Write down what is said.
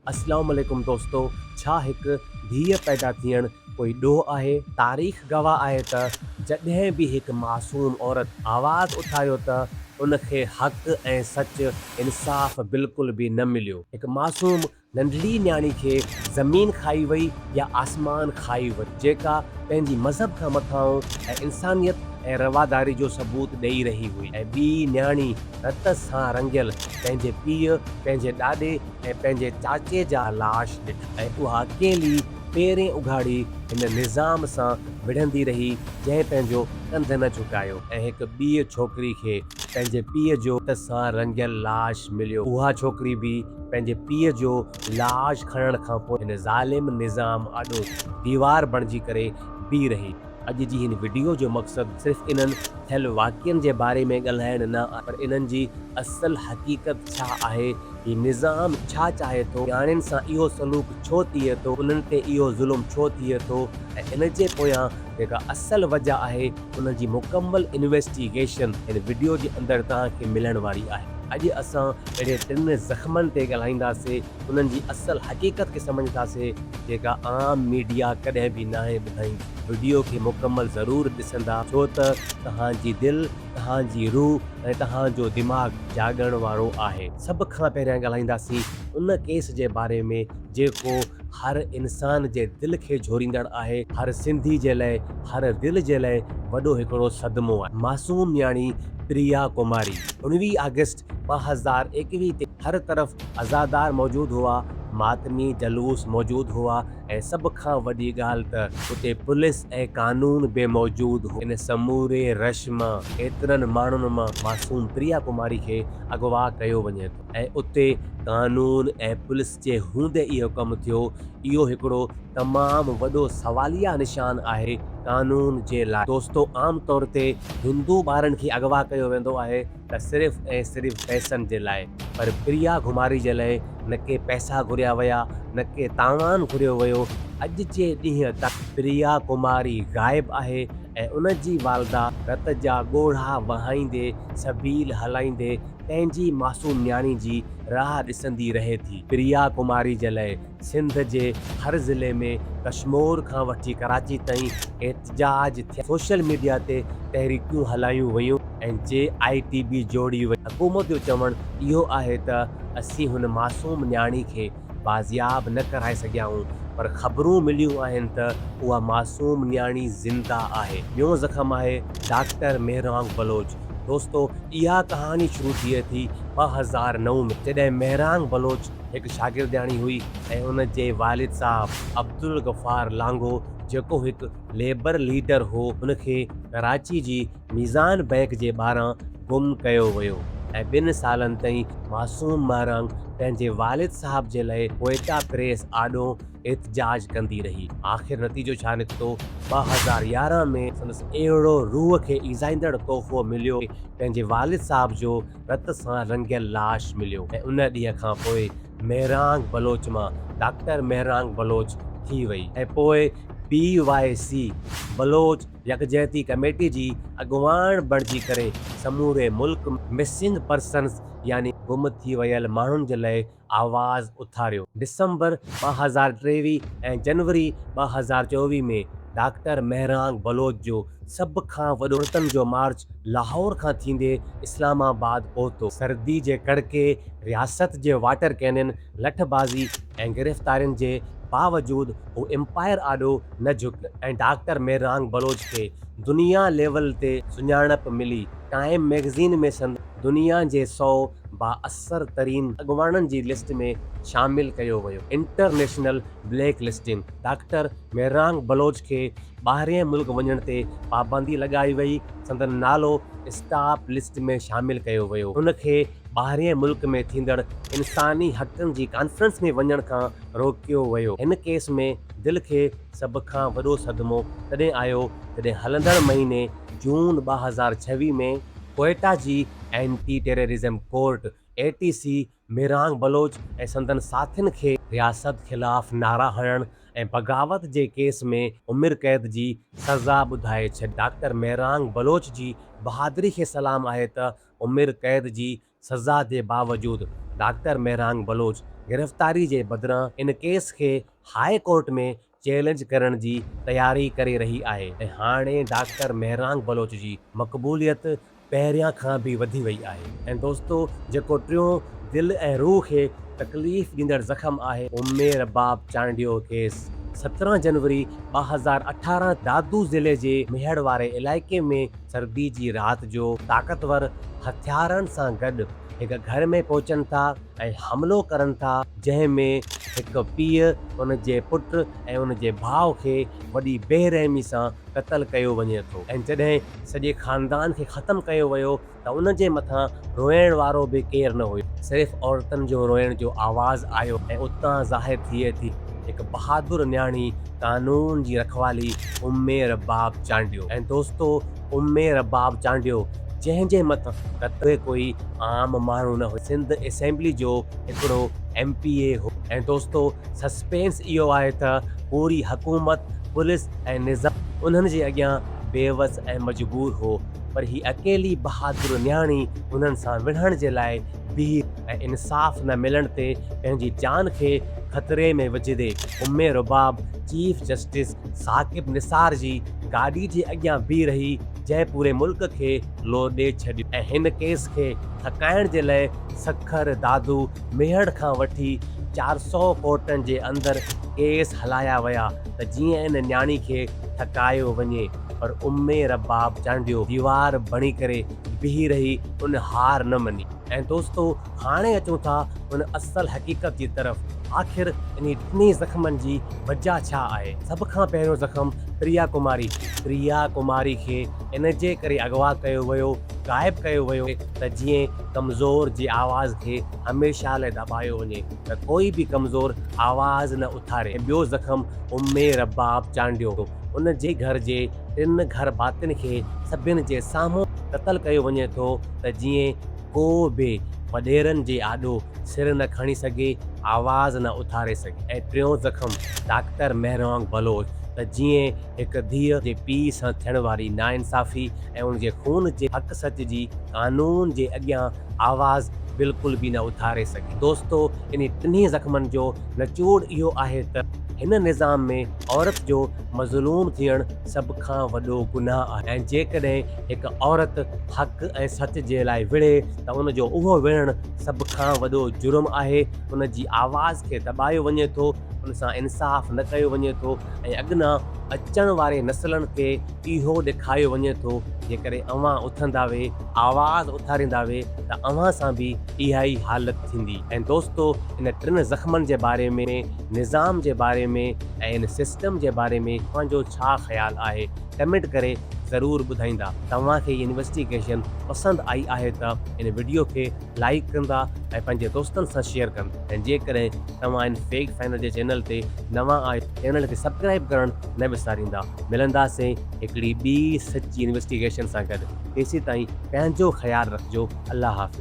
अस्सलाम वालेकुम दोस्तों। छा हिकु धीअ पैदा थियणु कोई ॾोह आहे? तारीख़ गवाह आहे त जॾहिं बि हिकु मासूम औरत आवाज़ उथायो त उनखे हक़ ऐं सच इंसाफ़ बिल्कुलु बि न मिलियो। हिकु मासूम नंढड़ी न्याणी खे ज़मीन खाई वई या आसमान खाई वई, जेका पंहिंजी मज़हब खां मथां ऐं इंसानियत ऐं रवादारी जो सबूत ॾेई रही हुई। ऐं ॿी न्याणी रत सां रंगियल पंहिंजे पीउ, पंहिंजे ॾाॾे ऐं पंहिंजे चाचे जा लाश ॾिठा, ऐं उहा अकेली पेरें उघाड़ी हिन निज़ाम सां विढ़ंदी रही जंहिं पंहिंजो कंध न झुकायो। ऐं हिकु ॿी छोकिरी खे पंहिंजे पीउ जो रत सां रंगियल लाश मिलियो। उहा छोकिरी बि पंहिंजे पीउ जो लाश खणण खां पोइ हिन ज़ालिम निज़ाम आॾो दीवार बणिजी करे बीह रही। अॼु जी हिन वीडियो जो मक़सदु सिर्फ़ु इन्हनि थियल वाक़िअनि जे बारे में ॻाल्हाइणु न आहे, पर इन्हनि जी असल हक़ीक़त छा आहे, ही निज़ाम छा चाहे थो, न्याणियुनि सां इहो सलूक छो थिए थो, उन्हनि ते इहो ज़ुल्म छो थिए थो, ऐं इन जे पोयां जेका असल वजह आहे उन जी मुकमल इन्वेस्टिगेशन हिन वीडियो जे अंदरि तव्हांखे मिलण वारी आहे। अॼु असां अहिड़े टिनि ज़ख़्मनि ते ॻाल्हाईंदासीं, उन्हनि जी असल हक़ीक़त खे सम्झंदासीं जेका आम मीडिया कॾहिं बि नाहे ॿुधाईंदी। वीडियो खे मुकमल ज़रूरु ॾिसंदा, छो त तव्हांजी दिलि, तव्हांजी रूह ऐं तव्हांजो दिमाग़ जाॻण वारो आहे। सभ खां पहिरियां ॻाल्हाईंदासीं उन केस जे बारे में जेको हर इंसान जे दिलि खे झोरींदड़ आहे, हर सिंधी जे लाइ, हर दिलि जे लाइ वॾो हिकिड़ो सदमो आहे। मासूम न्याणी प्रिया कुमारी 19 अगस्त 2021 ते हर तरफ़ अज़ादार मौजूदु हुआ, मातमी जलूस मौजूदु हुआ, ऐं सभ खां वॾी ॻाल्हि त उते पुलिस ऐं कानून बि मौजूदु हो। इन समूरे रश मां एतिरनि माण्हुनि मां मासूम प्रिया कुमारी खे अगवा कयो वञे थो, ऐं उते कानून ऐं पुलिस जे हूंदे इहो कमु थियो। इहो हिकिड़ो तमामु वॾो सवालिया निशान आहे कानून जे लाइ। दोस्तो, आम तौर ते हिंदू ॿारनि खे अगवा कयो वेंदो आहे त सिर्फ़ु ऐं सिर्फ़ु पैसनि जे लाइ, पर प्रिया कुमारी जे लाइ न के पैसा घुरिया विया, न के तावान घुरियो वियो। अॼु जे ॾींहं तक प्रिया कुमारी ग़ाइबु आहे, ऐं उन जी वालदा रत जा ॻोढ़हा वहाईंदे, सबील हलाईंदे पंहिंजी मासूम न्याणी जी राह ॾिसंदी रहे थी। प्रिया कुमारी जे लाइ सिंध जे हर ज़िले में कश्मीर खां वठी कराची ताईं एहतजाज थिया, सोशल मीडिया ते तहरीकूं हलायूं वयूं, ऐं JITB जोड़ी वई। हुकूमत जो चवणु इहो आहे त असीं हुन मासूम न्याणी खे बाज़ियाब न कराए सघियाऊं, पर ख़बरूं मिलियूं आहिनि त उहा मासूम न्याणी ज़िंदा आहे। ॿियो ज़ख़्म आहे डॉक्टर मेहरांग बलोच। दोस्तो, इहा कहानी शुरू थिए थी 2009 में, जॾहिं मेहरांग बलोच हिकु शागिर्दियाणी हुई, ऐं उन जे वालिद साहब अब्दुल गफ़ार लांगो, जेको हिकु लेबर लीडर हो, उनखे कराची जी मीज़ान बैंक जे ॿाहिरां गुम कयो वियो, ऐं 2 सालनि ताईं मासूम मेहरांग पंहिंजे वालिद साहब जे लाइ क्वेटा प्रेस आॾो एहतजाज कंदी रही। आख़िर नतीजो छा निकितो? 2011 में संदसि अहिड़ो रूह खे ईज़ाईंदड़ तोहफ़ो मिलियो, पंहिंजे वालिद साहब जो रत सां रंगियल लाश मिलियो, ऐं उन ॾींहं खां पोइ मेहरांग बलोच मां डॉक्टर मेहरांग बलोच थी वई, ऐं पोइ BYC बलोच यकजहती कमेटी जी अॻुवाण बणिजी करे समूरे मुल्क मिसिंग पर्सन्स यानी गुम थी वियल माण्हुनि जे लाइ आवाज़ उथारियो। दिसंबर 2023 ऐं जनवरी 2024 में डॉक्टर मेहरांग बलोच जो सभ खां वॾो औरतुनि जो मार्च लाहौर खां थींदे इस्लामाबाद पहुतो। सर्दी जे कड़के, रियासत जे वाटर कैनन, लठबाज़ी ऐं गिरफ़्तारियुनि जे बावजूदु हू एम्पायर आॾो न झुक, ऐं डॉक्टर मेहरांग बलोच खे दुनिया लेवल ते सुञाणप मिली। टाइम मैगज़ीन में संदसि दुनिया जे 100 बाअसर तरीन अॻुवाणनि जी लिस्ट में शामिल कयो वियो। International black listing. Doctor Mahrang Baloch खे ॿाहिरिएं मुल्क वञण ते पाबंदी लॻाई वई, संदन नालो स्टॉप लिस्ट में शामिल कयो वियो। उनखे ॿाहिरिएं मुल्क में थींदड़ इंसानी हक़नि जी कॉन्फ्रेंस में वञण खां रोकियो वियो। हिन केस में दिलि खे सभ खां वॾो सदमो तॾहिं आयो जॾहिं हलंदड़ महीने जून 2026 में क्वेटा जी anti terrorism court ATC Mahrang Baloch ऐं संदन साथियुनि खे रियासत ख़िलाफ़ नारा हणण ऐं बग़ावत जे केस में उमिरि क़ैद जी सज़ा ॿुधाए छॾी। डॉक्टर मेहरांग बलोच जी बहादुरी खे सलाम आहे त उमिरि क़ैद जी सज़ा जे बावजूदु डॉक्टर मेहरांग बलोच गिरफ़्तारी जे बदिरां इन केस खे हाई कोर्ट में चैलेंज करण जी तयारी करे रही आहे ऐं हाणे डॉक्टर महरांग बलोच जी मक़बूलियत पहिरियां खां बि वधी वई आहे। ऐं दोस्तो, जेको टियों दिलि ऐं रूह खे तकलीफ़ ॾींदड़ ज़ख़्म आहे उम्मेर बाब चांडियो केस। 17 जनवरी 2018 दादू ज़िले जे मेहड़ वारे इलाइक़े में सर्दी जी राति जो ताक़तवर हथियारनि सां गॾु हिकु घर में पहुचनि था ऐं हमिलो करनि था, जंहिंमें हिकु पीउ, उन जे पुटु ऐं उन जे भाउ खे वॾी बेरहमी सां क़तलु कयो वञे थो। ऐं जॾहिं सॼे ख़ानदान खे ख़तमु कयो वियो त उन जे मथां रोइण वारो बि केरु न हुयो, सिर्फ़ु औरतुनि जो रोइण जो आवाज़ आयो ऐं उतां ज़ाहिर थिए थी हिकु बहादुर न्याणी, कानून जी रखवाली उम्मेर बाब चांडियो। ऐं दोस्तो, उम्मेर बाब चांडियो जंहिंजे मथां कतई कोई आम माण्हू न हो, सिंध असेंबली जो हिकिड़ो MPA हो। ऐं दोस्तो, सस्पेंस इहो आहे त पूरी हुकूमत, पुलिस ऐं निज़ाम उन्हनि जे अॻियां बेवस ऐं मजबूर हो, पर ही अकेली बहादुर न्याणी उन्हनि सां विढ़ण जे लाइ बीह ऐं इंसाफ़ न मिलण ते पंहिंजी जान खे ख़तरे में विझंदे उम्मेर बाब चीफ जस्टिस साकिब निसार जी गाॾी जे अॻियां बीह रही, जंहिं पूरे मुल्क खे लोॾे छॾियो। ऐं हिन केस खे थकाइण जे लाइ सखर दादू मेहड़ खां वठी 400 कोर्टनि जे अंदरि केस हलाया विया त जीअं इन न्याणी खे थकायो वञे, पर उम्मेर बाब चांडियो दीवार बणी करे बीह रही, उन हार न मनी। ऐं दोस्तो, हाणे अचूं था उन असल हक़ीक़त जी तरफ़। आख़िर इन टिनी ज़ख़्मनि जी वजह छा आहे? सभ खां पहिरियों ज़ख़्म प्रिया कुमारी खे इन जे करे अगवा कयो वियो, ग़ाइबु कयो वियो त जीअं कमज़ोर जी आवाज़ खे हमेशह लाइ दॿायो वञे त कोई बि कमज़ोर आवाज़ न उथारे। ऐं ॿियो ज़ख़्म उम्मेर बाब चांडियो, उन जे घर जे 3 घर भातियुनि खे सभिनि जे साम्हूं क़तलु कयो वञे थो त जीअं को बि वॾेरनि जे आॾो सिर न खणी सघे, आवाज़ न उथारे सघे। ऐं टियों ज़ख़्म डॉक्टर महरांग बलोच, त जीअं हिकु धीअ जे पीउ सां थियण वारी नाइंसाफ़ी ऐं उन जे खून जे हक़ सच जी कानून जे अॻियां आवाज़ बिल्कुलु बि न उथारे सघे। दोस्तो, इन टिनी ज़ख़्मनि जो निचोड़ इहो आहे त हिन निज़ाम में औरत जो मज़लूम थियणु सभ खां वॾो गुनाह आहे ऐं जेकॾहिं हिकु औरत हक़ ऐं सच जे लाइ विढ़े त उन जो उहो विढ़णु सभ खां वॾो जुर्म आहे। उन जी आवाज़ खे दॿायो वञे थो, उन सां इंसाफ़ न कयो वञे थो ऐं अॻियां अचण वारे नसलनि खे इहो ॾेखारियो वञे थो, जेकॾहिं अव्हां उथंदा वे, आवाज़ उथारींदा वे त अव्हां सां बि इहा ई हालत थींदी। ऐं दोस्तो, इन टिनि ज़ख़्मनि जे बारे में, निज़ाम जे बारे में ऐं इन सिस्टम जे बारे में तव्हांजो छा ख़्यालु आहे? कमेंट करे ज़रूरु ॿुधाईंदा। तव्हांखे इहा इन्वेस्टिगेशन पसंदि आई आहे त इन वीडियो खे लाइक कंदा ऐं पंहिंजे दोस्तनि सां शेयर कंदा। ऐं जेकॾहिं तव्हां इन फेक फाइनल जे चैनल ते नवां आहियो, चैनल खे सब्सक्राइब करणु न विसारींदा। मिलंदासीं हिकिड़ी ॿी सची इन्वेस्टिगेशन सां गॾु। तेसीं ताईं पंहिंजो ख़्यालु रखिजो। अल्लाह हाफ़िज़।